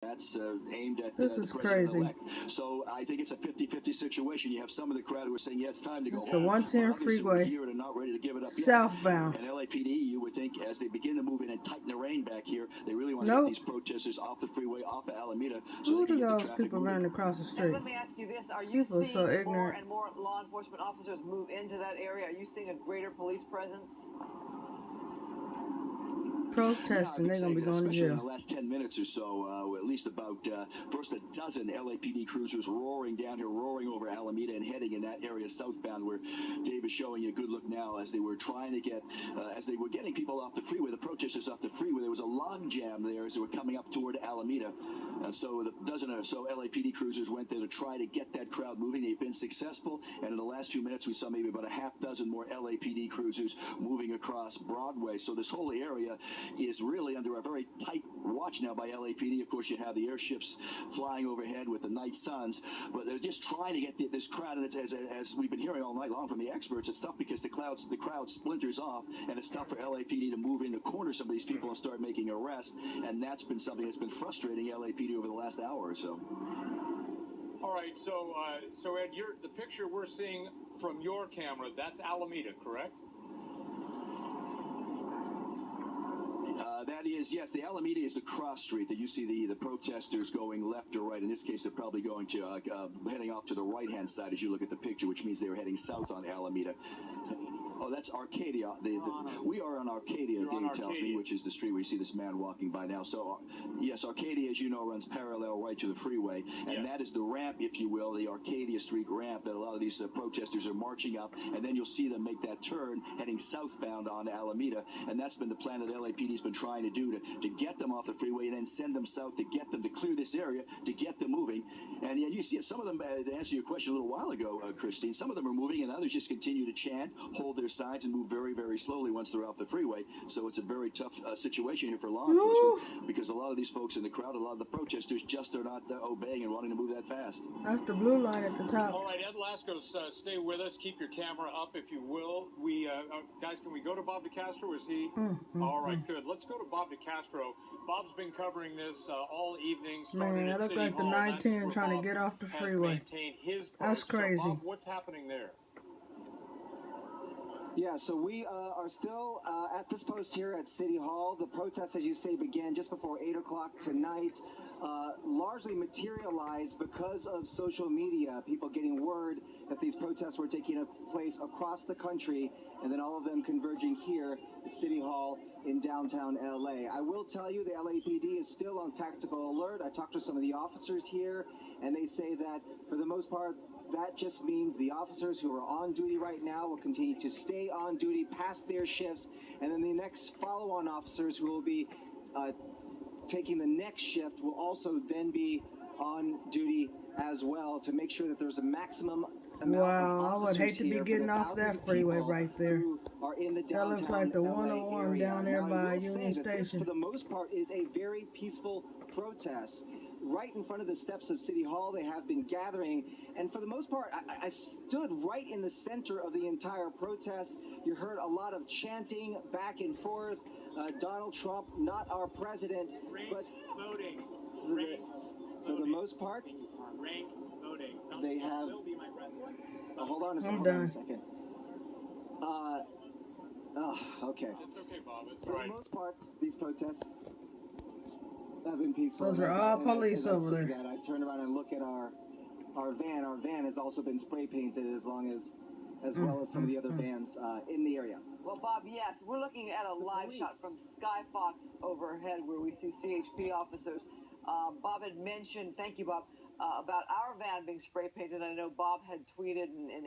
That's aimed at This the is president-elect. So I think it's a 50-50 situation. You have some of the crowd who are saying, yeah, it's time to go It's home. a 110 Others who are freeway, here and are not ready to give it up yet. southbound. And LAPD, you would think, as they begin to move in and tighten the rein back here, they really want to Nope. get these protesters off the freeway, off of Alameda, so Who they are can get the those traffic people moving. running across the street? And let me ask you this. Are you People are so seeing more ignorant. and more law enforcement officers move into that area? Are you seeing a greater police presence? Protesting, they're going to be going to especially in jail. the last 10 minutes or so, at least about first a dozen LAPD cruisers roaring down here, roaring over Alameda and heading in that area southbound where Dave is showing you a good look now as they were trying to get, as they were getting people off the freeway, the protesters off the freeway. There was a log jam there as they were coming up toward Alameda. So the dozen or so LAPD cruisers went there to try to get that crowd moving. They've been successful, and in the last few minutes we saw maybe about a half dozen more LAPD cruisers moving across Broadway. So this whole area is really under a very tight watch now by LAPD. Of course, you have the airships flying overhead with the night suns, but they're just trying to get this crowd. And it's, as we've been hearing all night long from the experts, it's tough because the crowd splinters off, and it's tough for LAPD to move in to corner some of these people and start making arrests. And that's been something that's been frustrating LAPD over the last hour or so. All right, so Ed, the picture we're seeing from your camera, that's Alameda, correct? That is, yes, the Alameda is the cross street that you see the protesters going left or right. In this case, they're probably going to heading off to the right-hand side as you look at the picture, which means they're heading south on Alameda. Oh, that's Arcadia. We are on Arcadia, Dave tells me, which is the street where you see this man walking by now. So, yes, Arcadia, as you know, runs parallel right to the freeway. And that is the ramp, if you will, the Arcadia Street ramp that a lot of these protesters are marching up. And then you'll see them make that turn heading southbound on Alameda. And that's been the plan that LAPD has been trying to do to get them off the freeway and then send them south to get them to clear this area, to get them moving. And yeah, you see some of them, to answer your question a little while ago, Christine, some of them are moving and others just continue to chant, hold their sides and move very, very slowly once they're off the freeway. So it's a very tough situation here for law enforcement because a lot of these folks in the crowd, a lot of the protesters just are not obeying and wanting to move that fast. That's the blue line at the top. All right, Ed Lascos, stay with us. Keep your camera up if you will. We guys, can we go to Bob DeCastro? Is he? All right, good. Let's go to Bob DeCastro. Bob's been covering this all evening. Man, that looks like the 910 trying to get off the freeway. That's crazy. So Bob, what's happening there? Yeah, so we are still at this post here at City Hall. The protest, as you say, began just before 8 o'clock tonight. Largely materialized because of social media, people getting word that these protests were taking place across the country, and then all of them converging here at City Hall in downtown LA. I will tell you the LAPD is still on tactical alert. I talked to some of the officers here, and they say that for the most part, that just means the officers who are on duty right now will continue to stay on duty past their shifts, and then the next follow-on officers who will be taking the next shift will also then be on duty as well to make sure that there's a maximum amount of officers. I would hate to be getting off that freeway right there. That looks like the 101 down there by Union Station. This, for the most part, is a very peaceful protest. Right in front of the steps of City Hall, they have been gathering, and for the most part, I stood right in the center of the entire protest. You heard a lot of chanting back and forth. Donald Trump, not our president, but voting. For the most part, Voting. They have. Hold on a second. I'm done. Okay. It's okay, Bob. It's For the most part, these protests have been peaceful. Those are all police over there. I turn around and look at our van. Our van has also been spray painted as well as some of the other vans in the area. Well, Bob, yes, we're looking at a live shot from Sky Fox overhead where we see CHP officers. Bob had mentioned, thank you, Bob, about our van being spray painted. I know Bob had tweeted and